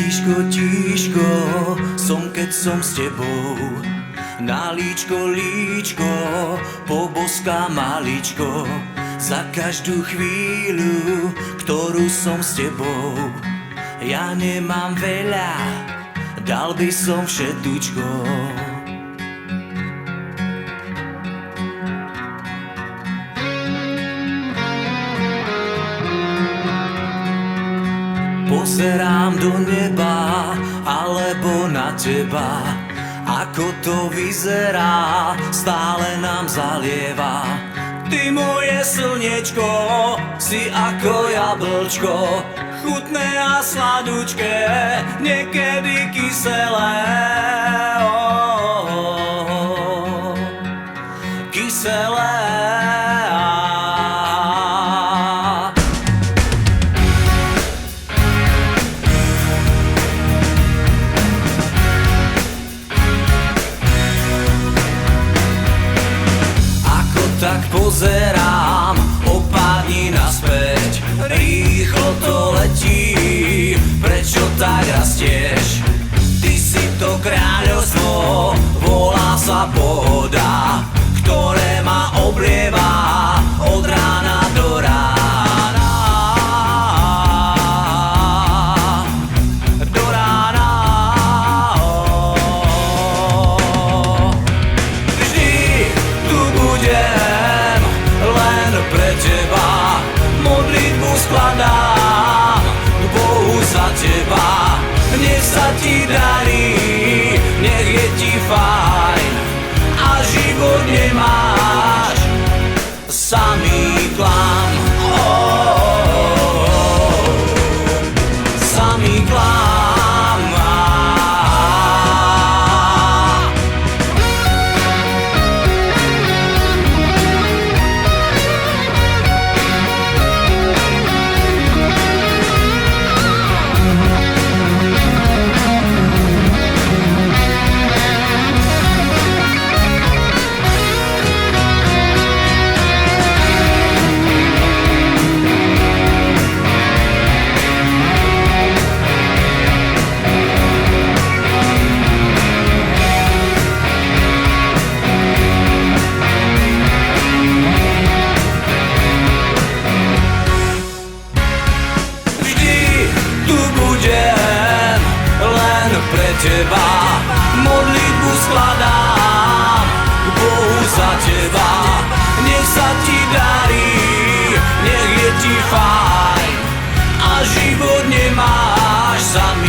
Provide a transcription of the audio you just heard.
Tíško, som keď som s tebou. Na líčko, poboská maličko. Za každú chvíľu, ktorú som s tebou. Ja nemám veľa, dal by som všetučko. Pozerám do neba, alebo na teba. Ako to vyzerá, stále nám zalieva. Ty moje slniečko, si ako jablčko. Chutné a sladučké, niekedy kyselé. Kyselé. Tak pozerám o pár dní naspäť. Rýchlo to letí, prečo tak rastieš? Ty si to kráľovstvo, volá sa pohoda, ktoré ma oblieva od rána do rána. Do rána. Vždy tu budem len pre teba, modlitbu skladám k Bohu za teba. Nech sa ti darí, nech je ti fajn a život nemáš samý klam. Samý klam. Pre teba modlitbu skladám k Bohu za teba. Nech sa ti darí, nech je ti fajn a život nemáš samý